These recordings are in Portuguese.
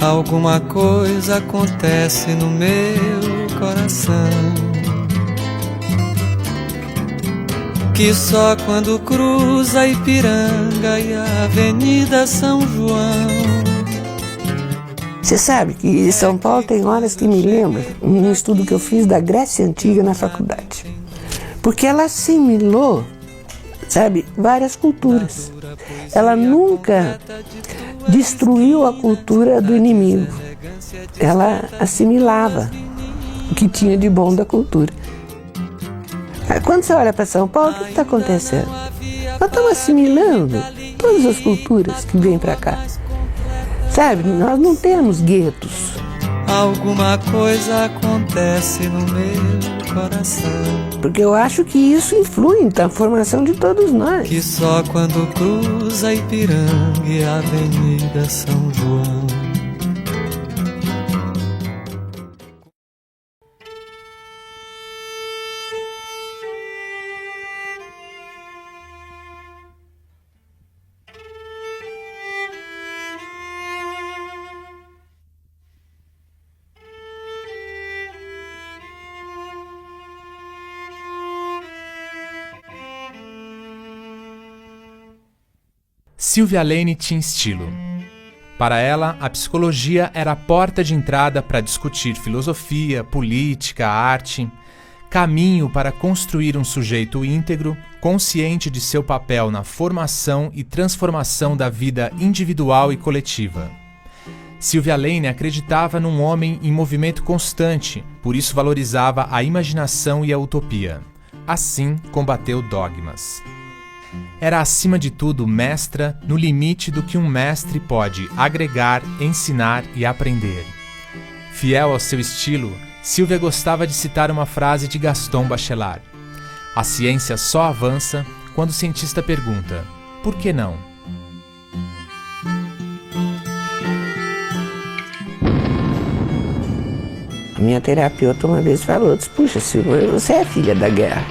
Alguma coisa acontece no meu coração, que só quando cruza Ipiranga e a Avenida São João. Você sabe que São Paulo tem horas que me lembram um estudo que eu fiz da Grécia Antiga na faculdade. Porque ela assimilou, sabe, várias culturas. Ela nunca destruiu a cultura do inimigo. Ela assimilava o que tinha de bom da cultura. Quando você olha para São Paulo, o que está acontecendo? Nós estamos assimilando todas as culturas que vêm para cá. Sabe, nós não temos guetos. Alguma coisa acontece no meu coração, porque eu acho que isso influi na formação de todos nós. Que só quando cruza Ipiranga e a Avenida São João. Silvia Lane tinha estilo. Para ela, a psicologia era a porta de entrada para discutir filosofia, política, arte, caminho para construir um sujeito íntegro, consciente de seu papel na formação e transformação da vida individual e coletiva. Silvia Lane acreditava num homem em movimento constante, por isso valorizava a imaginação e a utopia. Assim, combateu dogmas. Era, acima de tudo, mestra no limite do que um mestre pode agregar, ensinar e aprender. Fiel ao seu estilo, Silvia gostava de citar uma frase de Gaston Bachelard: "A ciência só avança quando o cientista pergunta, por que não?" A minha terapeuta uma vez falou, disse, puxa, Silvia, você é filha da guerra.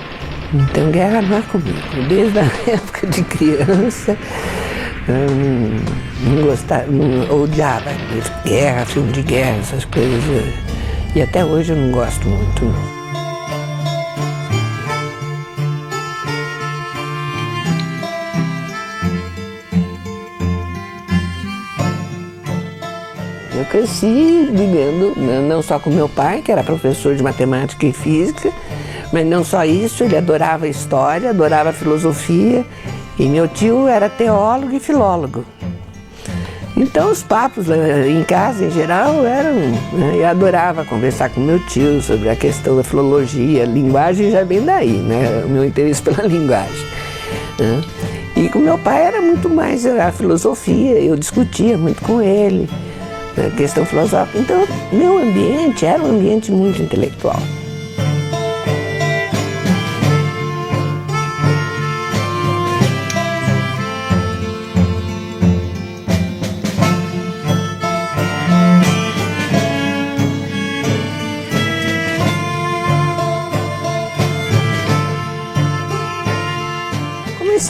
Então guerra não é comigo. Desde a época de criança, eu não gostava, não odiava guerra, filme de guerra, essas coisas. E até hoje eu não gosto muito, não. Eu cresci vivendo, não só com meu pai, que era professor de matemática e física, mas não só isso, ele adorava história, adorava filosofia, e meu tio era teólogo e filólogo. Então os papos em casa, em geral, eram... Eu adorava conversar com meu tio sobre a questão da filologia, linguagem já vem daí, né? O meu interesse pela linguagem. Né? E com meu pai era muito mais a filosofia, eu discutia muito com ele, a questão filosófica. Então, meu ambiente era um ambiente muito intelectual.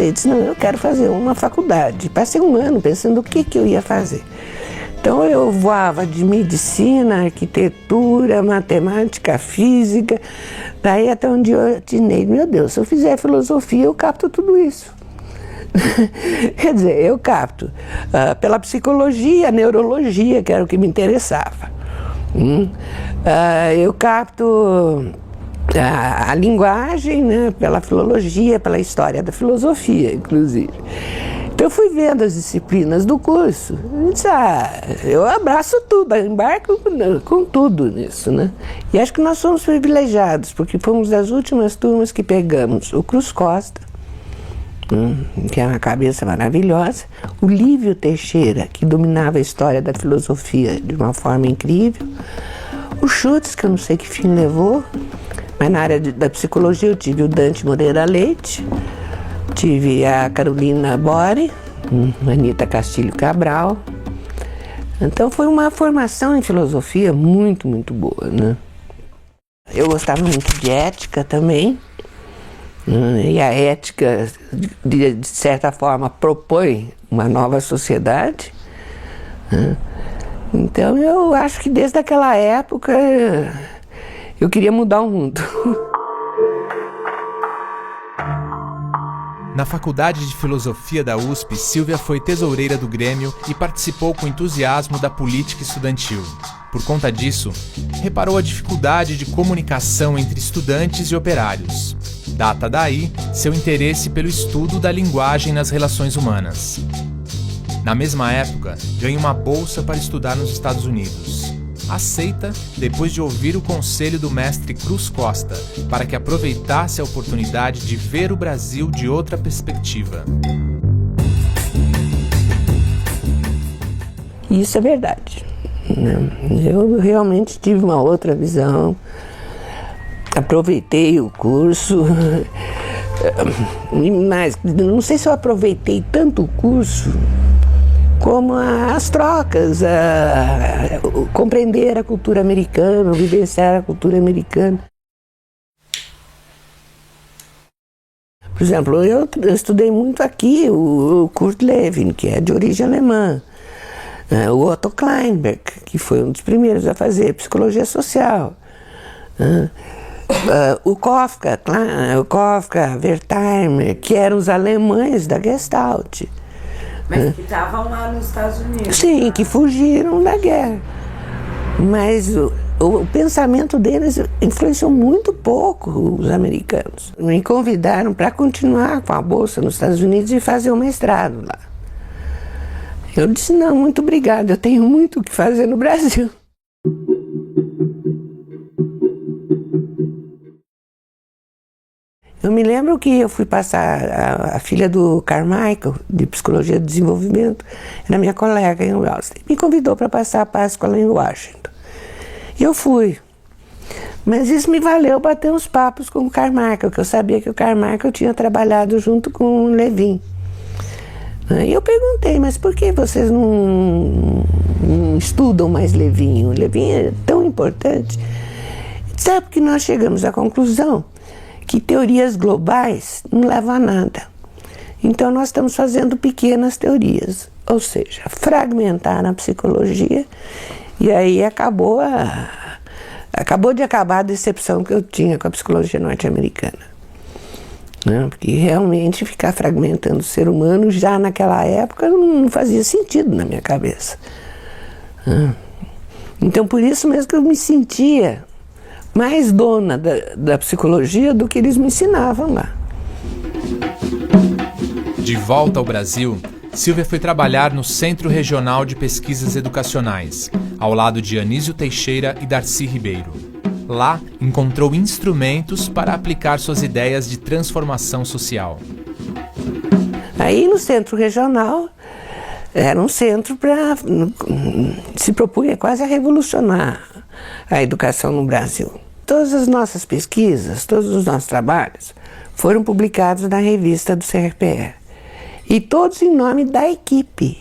Eu disse, não, eu quero fazer uma faculdade. Passei um ano pensando o que eu ia fazer. Então eu voava de medicina, arquitetura, matemática, física, daí até um dia eu atinei, meu Deus, se eu fizer filosofia eu capto tudo isso. Quer dizer, eu capto pela psicologia, neurologia, que era o que me interessava. Eu capto a linguagem, né, pela filologia, pela história da filosofia, inclusive. Então eu fui vendo as disciplinas do curso, e disse, eu abraço tudo, embarco com tudo nisso, né? E acho que nós somos privilegiados, porque fomos das últimas turmas que pegamos o Cruz Costa, que é uma cabeça maravilhosa, o Lívio Teixeira, que dominava a história da filosofia de uma forma incrível, o Schutz, que eu não sei que fim levou, mas na área da psicologia eu tive o Dante Moreira Leite, tive a Carolina Bore, a Anita Castilho Cabral. Então foi uma formação em filosofia muito, muito boa, né? Eu gostava muito de ética também, e a ética, de certa forma, propõe uma nova sociedade. Então eu acho que desde aquela época eu queria mudar o mundo. Na Faculdade de Filosofia da USP, Sílvia foi tesoureira do Grêmio e participou com entusiasmo da política estudantil. Por conta disso, reparou a dificuldade de comunicação entre estudantes e operários. Data daí seu interesse pelo estudo da linguagem nas relações humanas. Na mesma época, ganha uma bolsa para estudar nos Estados Unidos. Aceita depois de ouvir o conselho do mestre Cruz Costa para que aproveitasse a oportunidade de ver o Brasil de outra perspectiva. Isso é verdade. Eu realmente tive uma outra visão, aproveitei o curso, mas não sei se eu aproveitei tanto o curso como as trocas, compreender a cultura americana, vivenciar a cultura americana. Por exemplo, eu estudei muito aqui o Kurt Lewin, que é de origem alemã, o Otto Kleinberg, que foi um dos primeiros a fazer psicologia social, o Kafka, Wertheimer, que eram os alemães da Gestalt. Mas que estavam lá nos Estados Unidos. Sim, que fugiram da guerra. Mas o pensamento deles influenciou muito pouco os americanos. Me convidaram para continuar com a bolsa nos Estados Unidos e fazer um mestrado lá. Eu disse, não, muito obrigada, eu tenho muito o que fazer no Brasil. Eu me lembro que eu fui passar, a filha do Carmichael, de Psicologia do Desenvolvimento, era minha colega em Austin, me convidou para passar a Páscoa lá em Washington. E eu fui. Mas isso me valeu bater uns papos com o Carmichael, que eu sabia que o Carmichael tinha trabalhado junto com o Levin. E eu perguntei, mas por que vocês não estudam mais Levin? O Levin é tão importante. Sabe que nós chegamos à conclusão que teorias globais não levam a nada. Então nós estamos fazendo pequenas teorias, ou seja, fragmentar a psicologia, e aí acabou de acabar a decepção que eu tinha com a psicologia norte-americana. Porque realmente ficar fragmentando o ser humano já naquela época não fazia sentido na minha cabeça. Então por isso mesmo que eu me sentia mais dona da psicologia do que eles me ensinavam lá. De volta ao Brasil, Sílvia foi trabalhar no Centro Regional de Pesquisas Educacionais, ao lado de Anísio Teixeira e Darcy Ribeiro. Lá, encontrou instrumentos para aplicar suas ideias de transformação social. Aí no Centro Regional, era um centro para se propunha quase a revolucionar a educação no Brasil. Todas as nossas pesquisas, todos os nossos trabalhos foram publicados na revista do CRPE. E todos em nome da equipe.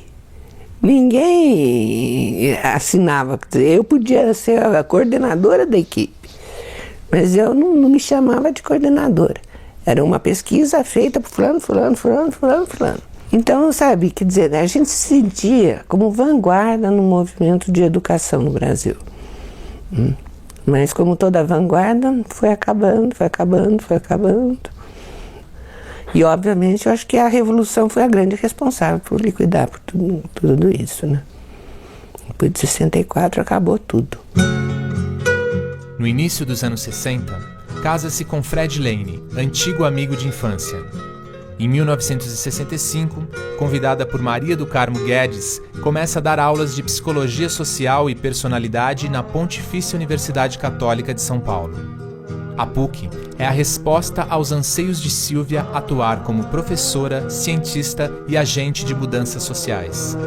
Ninguém assinava. Eu podia ser a coordenadora da equipe, mas eu não me chamava de coordenadora. Era uma pesquisa feita por fulano. Então, sabe, quer dizer, a gente se sentia como vanguarda no movimento de educação no Brasil. Mas como toda vanguarda, foi acabando. E, obviamente, eu acho que a Revolução foi a grande responsável por liquidar por tudo isso, né? Depois de 64, acabou tudo. No início dos anos 60, casa-se com Fred Lane, antigo amigo de infância. Em 1965, convidada por Maria do Carmo Guedes, começa a dar aulas de Psicologia Social e Personalidade na Pontifícia Universidade Católica de São Paulo. A PUC é a resposta aos anseios de Sílvia atuar como professora, cientista e agente de mudanças sociais.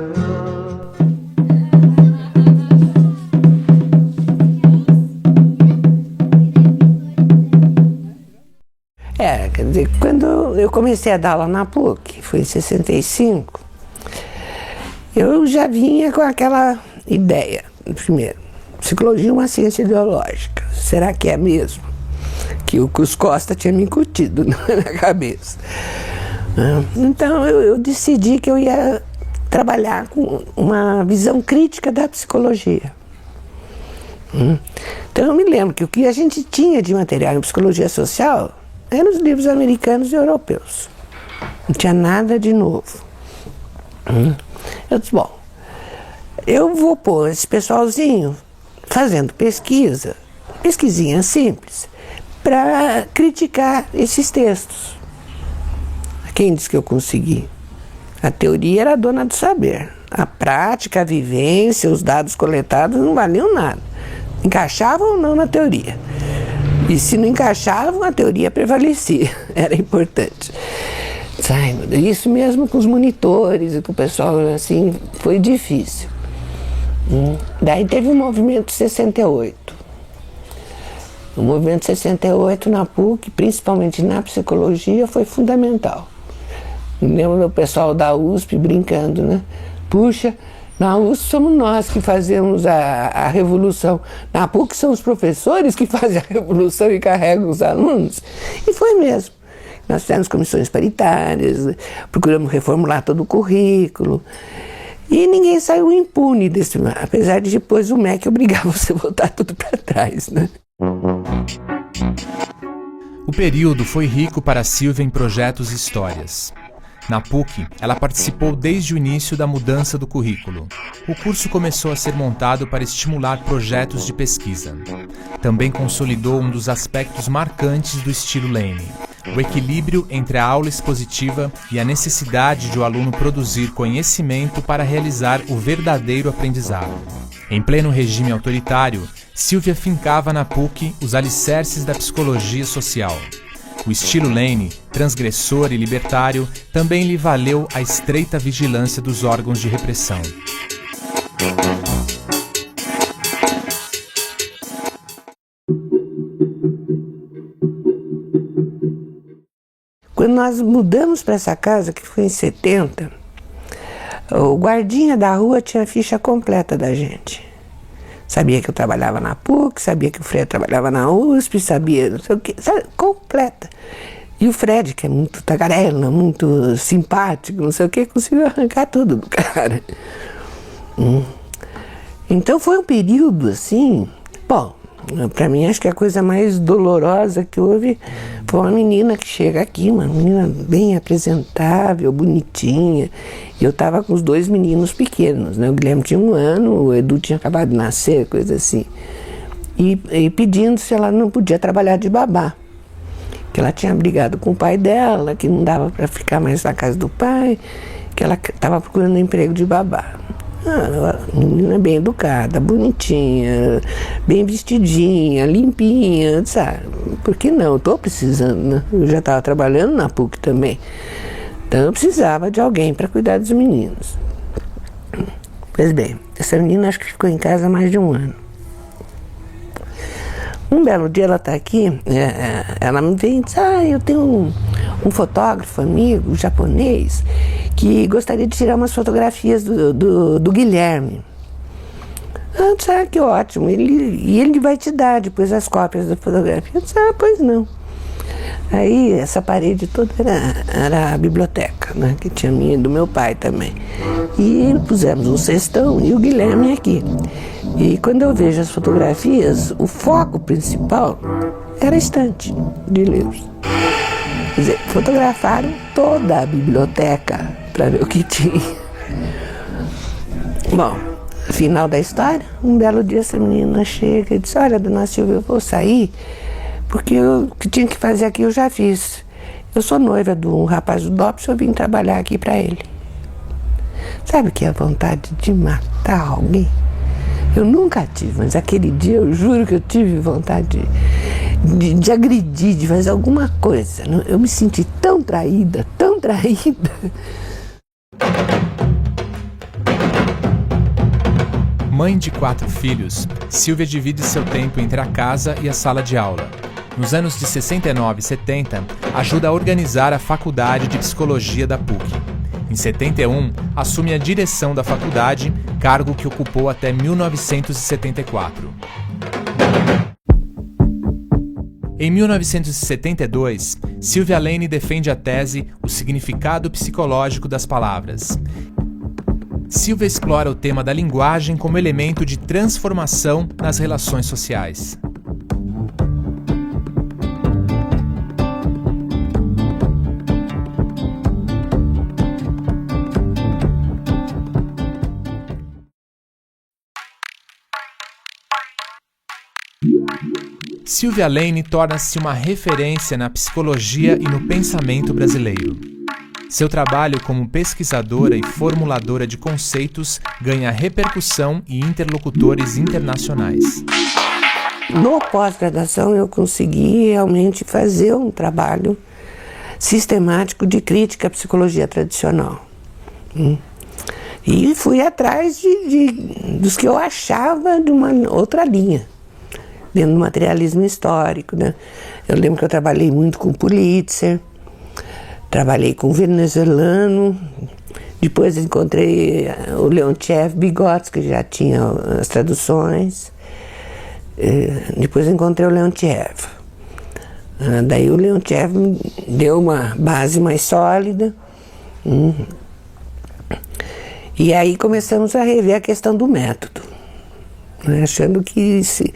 Quer dizer, quando eu comecei a dar aula na PUC, foi em 65, eu já vinha com aquela ideia, primeiro, psicologia é uma ciência ideológica. será que é mesmo? Que o Cruz Costa tinha me incutido na cabeça. Então eu decidi que eu ia trabalhar com uma visão crítica da psicologia. Então eu me lembro que o que a gente tinha de material em psicologia social eram os livros americanos e europeus. Não tinha nada de novo. Eu disse, bom, eu vou pôr esse pessoalzinho fazendo pesquisinha simples, para criticar esses textos. Quem disse que eu consegui? A teoria era a dona do saber. A prática, a vivência, os dados coletados não valiam nada. Encaixavam ou não na teoria. E se não encaixavam, a teoria prevalecia. Era importante. Isso mesmo com os monitores e com o pessoal, assim, foi difícil. Daí teve o movimento 68. O movimento 68 na PUC, principalmente na psicologia, foi fundamental. Me lembro do pessoal da USP brincando, né? Puxa, na USP somos nós que fazemos a revolução. Na PUC são os professores que fazem a revolução e carregam os alunos. E foi mesmo. Nós fizemos comissões paritárias, procuramos reformular todo o currículo. E ninguém saiu impune desse, apesar de depois o MEC obrigava você a voltar tudo para trás, né? O período foi rico para Sílvia em projetos e histórias. Na PUC, ela participou desde o início da mudança do currículo. O curso começou a ser montado para estimular projetos de pesquisa. Também consolidou um dos aspectos marcantes do estilo Lane, o equilíbrio entre a aula expositiva e a necessidade de o aluno produzir conhecimento para realizar o verdadeiro aprendizado. Em pleno regime autoritário, Sílvia fincava na PUC os alicerces da psicologia social. O estilo Lane, transgressor e libertário, também lhe valeu a estreita vigilância dos órgãos de repressão. Quando nós mudamos para essa casa, que foi em 70, o guardinha da rua tinha a ficha completa da gente. Sabia que eu trabalhava na PUC, sabia que o Fred trabalhava na USP, sabia não sei o quê, sabe, completa. E o Fred, que é muito tagarela, muito simpático, não sei o quê, conseguiu arrancar tudo do cara. Então foi um período assim, bom, para mim acho que a coisa mais dolorosa que houve foi uma menina que chega aqui, uma menina bem apresentável, bonitinha, e eu estava com os 2 meninos pequenos, né? O Guilherme tinha 1 ano, o Edu tinha acabado de nascer, coisa assim, e pedindo se ela não podia trabalhar de babá, que ela tinha brigado com o pai dela, que não dava para ficar mais na casa do pai, que ela estava procurando emprego de babá. Menina bem educada, bonitinha, bem vestidinha, limpinha, sabe? Por que não? Eu estou precisando, né? Eu já estava trabalhando na PUC também. Então eu precisava de alguém para cuidar dos meninos. Pois bem, essa menina acho que ficou em casa há mais de 1 ano. Um belo dia ela está aqui, ela me vem e diz, eu tenho um fotógrafo amigo japonês que gostaria de tirar umas fotografias do Guilherme. Eu disse, que ótimo, ele vai te dar depois as cópias da fotografia. Eu disse, pois não. Aí essa parede toda era a biblioteca, né, que tinha minha e do meu pai também. E pusemos um cestão e o Guilherme aqui. E quando eu vejo as fotografias, o foco principal era a estante de livros. Quer dizer, fotografaram toda a biblioteca para ver o que tinha. Bom, final da história, um belo dia essa menina chega e diz, olha, dona Sílvia, eu vou sair, porque o que tinha que fazer aqui eu já fiz. Eu sou noiva de um rapaz do DOPS, eu vim trabalhar aqui para ele. Sabe o que é a vontade de matar alguém? Eu nunca tive, mas aquele dia eu juro que eu tive vontade de agredir, de fazer alguma coisa. Eu me senti tão traída, tão traída. Mãe de 4 filhos, Sílvia divide seu tempo entre a casa e a sala de aula. Nos anos de 69 e 70, ajuda a organizar a Faculdade de Psicologia da PUC. Em 71, assume a direção da faculdade, cargo que ocupou até 1974. Em 1972, Silvia Lane defende a tese O Significado Psicológico das Palavras. Silvia explora o tema da linguagem como elemento de transformação nas relações sociais. Silvia Lane torna-se uma referência na psicologia e no pensamento brasileiro. Seu trabalho como pesquisadora e formuladora de conceitos ganha repercussão e interlocutores internacionais. No pós-graduação eu consegui realmente fazer um trabalho sistemático de crítica à psicologia tradicional. E fui atrás dos que eu achava de uma outra linha, dentro do materialismo histórico, né? Eu lembro que eu trabalhei muito com Pulitzer, trabalhei com o venezuelano, depois encontrei o Leontiev, Vygotsky, que já tinha as traduções, depois encontrei o Leontiev. Daí o Leontiev me deu uma base mais sólida, e aí começamos a rever a questão do método, né? Achando que se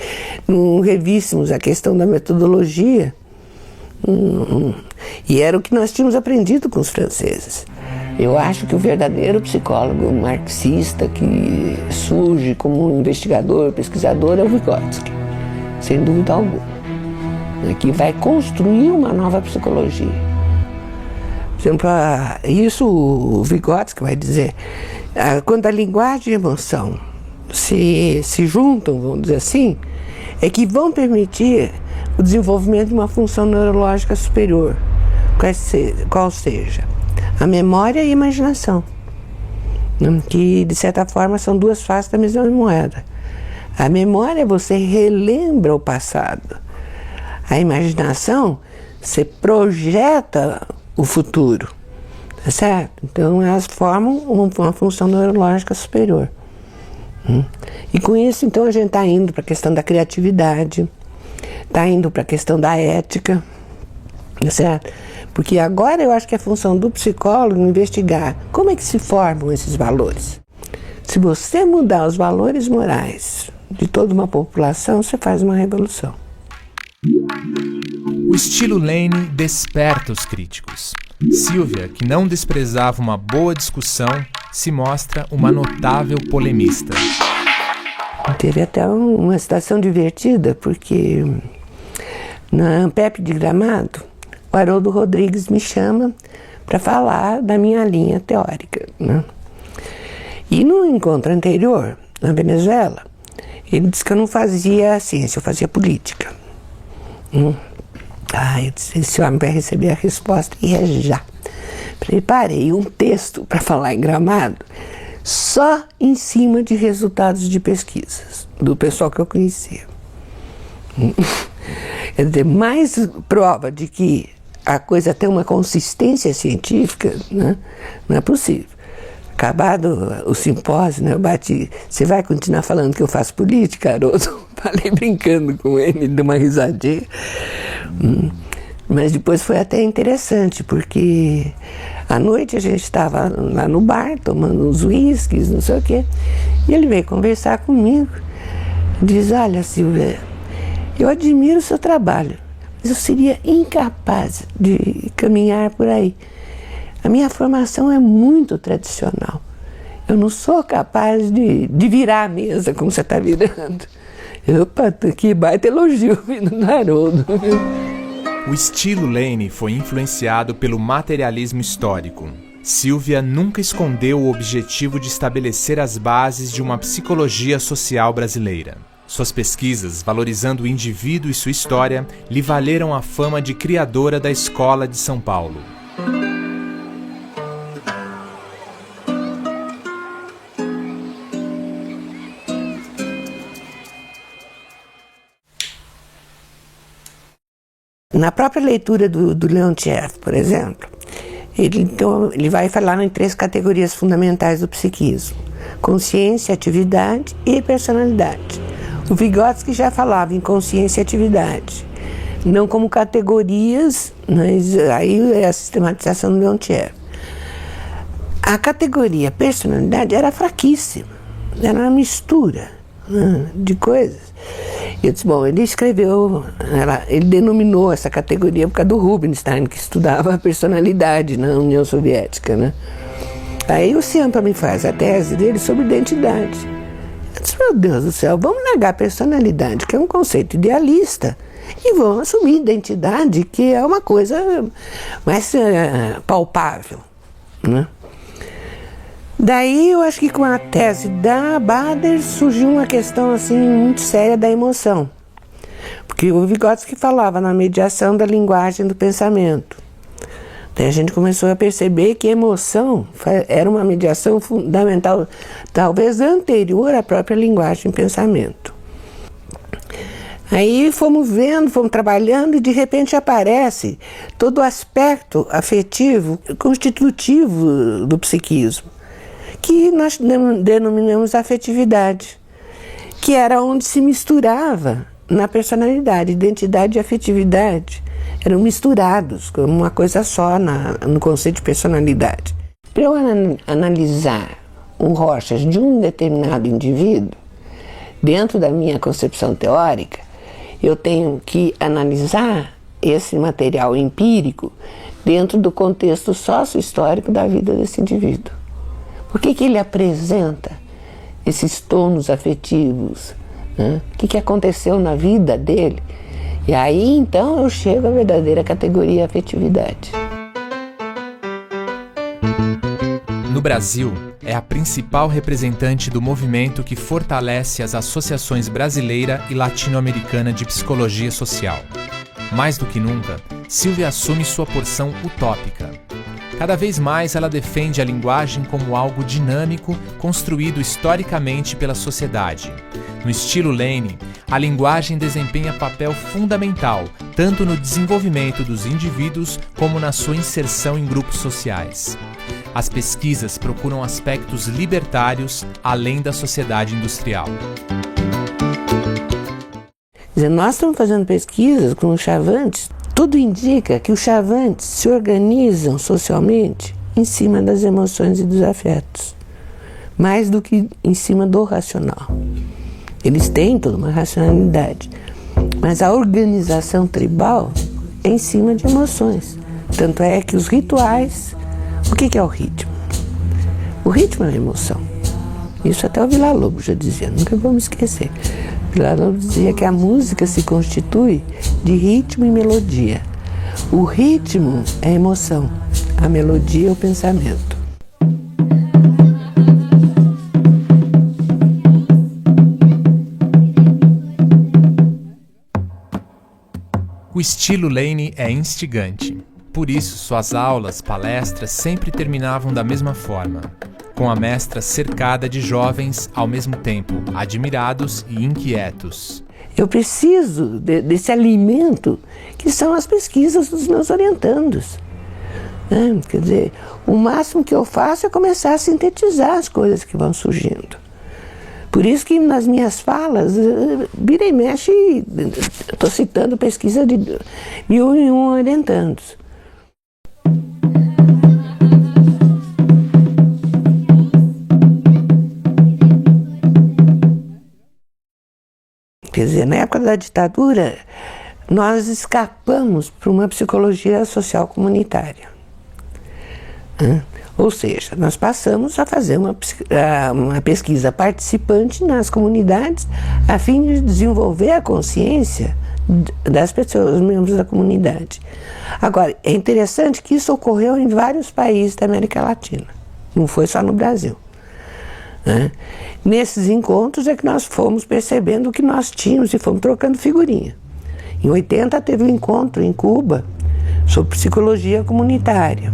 não revíssemos a questão da metodologia, e era o que nós tínhamos aprendido com os franceses. Eu acho que o verdadeiro psicólogo marxista que surge como investigador, pesquisador, é o Vygotsky, sem dúvida alguma, que vai construir uma nova psicologia. Por exemplo, isso o Vygotsky vai dizer, quando a linguagem e a emoção se juntam, vamos dizer assim, é que vão permitir o desenvolvimento de uma função neurológica superior, qual seja a memória e a imaginação, que de certa forma são duas faces da mesma moeda. A memória você relembra o passado, a imaginação você projeta o futuro, tá certo? Então elas formam uma função neurológica superior. E com isso então a gente está indo para a questão da criatividade, está indo para a questão da ética, certo? Porque agora eu acho que é a função do psicólogo investigar como é que se formam esses valores. Se você mudar os valores morais de toda uma população, você faz uma revolução. O estilo Lane desperta os críticos. Silvia, que não desprezava uma boa discussão, se mostra uma notável polemista. Teve até uma situação divertida, porque na Ampep de Gramado, o Haroldo Rodrigues me chama para falar da minha linha teórica, né? E no encontro anterior, na Venezuela, ele disse que eu não fazia ciência, eu fazia política. Eu disse, esse homem vai receber a resposta e é já. Preparei um texto para falar em Gramado, só em cima de resultados de pesquisas do pessoal que eu conhecia. Quer dizer, mais prova de que a coisa tem uma consistência científica, né? Não é possível. Acabado o simpósio, né, eu bati, você vai continuar falando que eu faço política, Haroldo? Falei brincando com ele, de uma risadinha. Mas depois foi até interessante, porque à noite a gente estava lá no bar, tomando uns uísques, não sei o quê, e ele veio conversar comigo. Diz, olha, Silvia, eu admiro o seu trabalho, mas eu seria incapaz de caminhar por aí. A minha formação é muito tradicional. Eu não sou capaz de virar a mesa como você está virando. Opa, que baita elogio vindo do Haroldo. O estilo Lane foi influenciado pelo materialismo histórico. Silvia nunca escondeu o objetivo de estabelecer as bases de uma psicologia social brasileira. Suas pesquisas, valorizando o indivíduo e sua história, lhe valeram a fama de criadora da Escola de São Paulo. Na própria leitura do Leontiev, por exemplo, ele vai falar em 3 categorias fundamentais do psiquismo: consciência, atividade e personalidade. O Vygotsky já falava em consciência e atividade. não como categorias, mas aí é a sistematização do Leontiev. A categoria personalidade era fraquíssima, era uma mistura, né, de coisas. Eu disse, bom, ele escreveu, ele denominou essa categoria por causa do Rubinstein, que estudava a personalidade na União Soviética, né? Aí o Ciampa me faz a tese dele sobre identidade. Eu disse, meu Deus do céu, vamos negar a personalidade, que é um conceito idealista, e vamos assumir identidade, que é uma coisa mais palpável, né? Daí eu acho que com a tese da Bader surgiu uma questão assim muito séria da emoção. Porque o Vygotsky falava na mediação da linguagem do pensamento. Daí a gente começou a perceber que a emoção era uma mediação fundamental, talvez anterior à própria linguagem do pensamento. Aí fomos vendo, fomos trabalhando e de repente aparece todo o aspecto afetivo constitutivo do psiquismo, que nós denominamos afetividade, que era onde se misturava na personalidade, identidade e afetividade, eram misturados como uma coisa só no conceito de personalidade. Para eu analisar um Rorschach de um determinado indivíduo, dentro da minha concepção teórica, eu tenho que analisar esse material empírico dentro do contexto sócio-histórico da vida desse indivíduo. Por que ele apresenta esses tons afetivos? Né? O que aconteceu na vida dele? E aí, então, eu chego à verdadeira categoria afetividade. No Brasil, é a principal representante do movimento que fortalece as associações brasileira e latino-americana de psicologia social. Mais do que nunca, Silvia assume sua porção utópica. Cada vez mais ela defende a linguagem como algo dinâmico, construído historicamente pela sociedade. No estilo Lane, a linguagem desempenha papel fundamental, tanto no desenvolvimento dos indivíduos como na sua inserção em grupos sociais. As pesquisas procuram aspectos libertários além da sociedade industrial. Quer dizer, nós estamos fazendo pesquisas com os chavantes. Tudo indica que os chavantes se organizam socialmente em cima das emoções e dos afetos, mais do que em cima do racional. Eles têm toda uma racionalidade, mas a organização tribal é em cima de emoções. Tanto é que os rituais... O que é o ritmo? O ritmo é a emoção. Isso até o Villa-Lobos já dizia, nunca vamos esquecer. Villa-Lobos dizia que a música se constitui de ritmo e melodia. O ritmo é a emoção, a melodia é o pensamento. O estilo Lane é instigante. Por isso, suas aulas, palestras sempre terminavam da mesma forma, com a mestra cercada de jovens ao mesmo tempo, admirados e inquietos. Eu preciso desse alimento que são as pesquisas dos meus orientandos. Quer dizer, o máximo que eu faço é começar a sintetizar as coisas que vão surgindo. Por isso que nas minhas falas, vira e mexe, estou citando pesquisa de 1001 orientandos. Quer dizer, na época da ditadura, nós escapamos para uma psicologia social comunitária. Ou seja, nós passamos a fazer uma pesquisa participante nas comunidades a fim de desenvolver a consciência das pessoas, membros da comunidade. Agora, é interessante que isso ocorreu em vários países da América Latina, não foi só no Brasil. Nesses encontros é que nós fomos percebendo o que nós tínhamos e fomos trocando figurinha. Em 80 teve um encontro em Cuba sobre psicologia comunitária.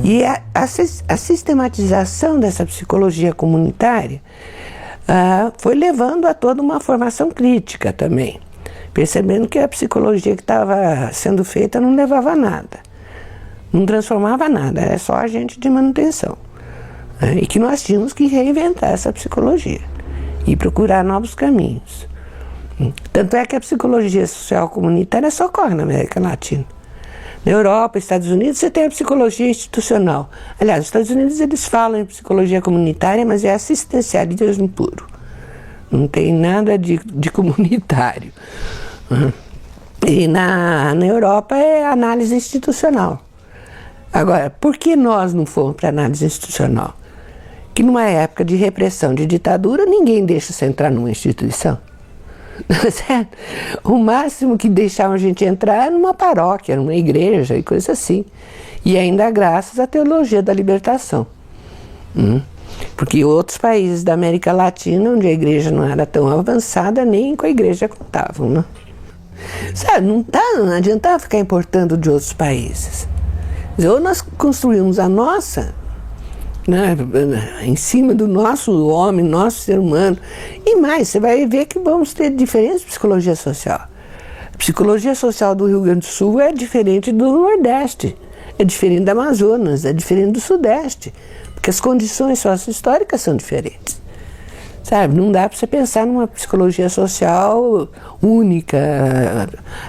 E a sistematização dessa psicologia comunitária foi levando a toda uma formação crítica também, percebendo que a psicologia que estava sendo feita não levava a nada, não transformava nada, era só agente de manutenção. E que nós tínhamos que reinventar essa psicologia e procurar novos caminhos. Tanto é que a psicologia social comunitária só ocorre na América Latina. Na Europa, Estados Unidos, você tem a psicologia institucional. Aliás, nos Estados Unidos eles falam em psicologia comunitária, mas é assistencialismo puro. Não tem nada de comunitário. E na Europa é análise institucional. Agora, por que nós não fomos para análise institucional? Que numa época de repressão, de ditadura, ninguém deixa você entrar numa instituição. Certo? O máximo que deixavam a gente entrar era numa paróquia, numa igreja e coisa assim. E ainda graças à teologia da libertação. Porque outros países da América Latina, onde a igreja não era tão avançada, nem com a igreja contavam, né? Sabe, não adiantava ficar importando de outros países. Ou nós construímos a nossa, né, em cima do nosso homem, nosso ser humano. E mais, você vai ver que vamos ter diferentes psicologia social. A psicologia social do Rio Grande do Sul é diferente do Nordeste, é diferente do Amazonas, é diferente do Sudeste, porque as condições socio-históricas são diferentes. Sabe, não dá para você pensar numa psicologia social única,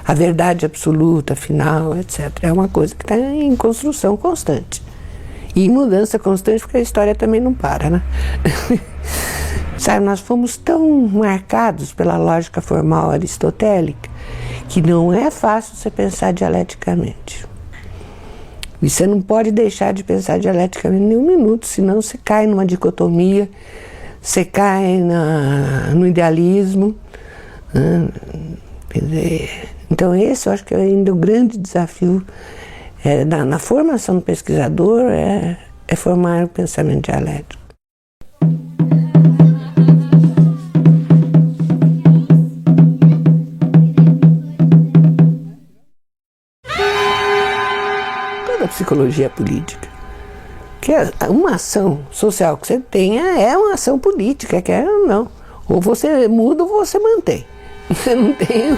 a verdade absoluta, final, etc. É uma coisa que está em construção constante. E em mudança constante, porque a história também não para, né? Sabe, nós fomos tão marcados pela lógica formal aristotélica que não é fácil você pensar dialeticamente. E você não pode deixar de pensar dialeticamente nem um minuto, senão você cai numa dicotomia, você cai no idealismo. Então esse eu acho que é ainda o grande desafio na formação do pesquisador, é formar o pensamento dialético. Toda a psicologia política, que uma ação social que você tenha é uma ação política, quer ou não. Ou você muda ou você mantém. Você não tem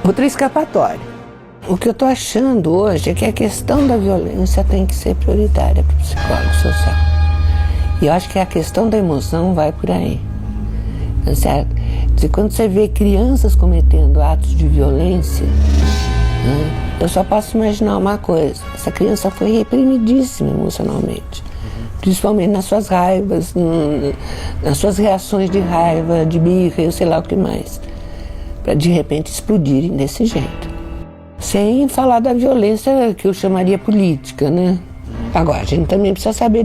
outra escapatória. O que eu estou achando hoje é que a questão da violência tem que ser prioritária para o psicólogo social. E eu acho que a questão da emoção vai por aí. Certo? Quando você vê crianças cometendo atos de violência, eu só posso imaginar uma coisa: essa criança foi reprimidíssima emocionalmente, principalmente nas suas raivas, nas suas reações de raiva, de birra, eu sei lá o que mais, para de repente explodirem desse jeito. Sem falar da violência que eu chamaria política, né? Agora, a gente também precisa saber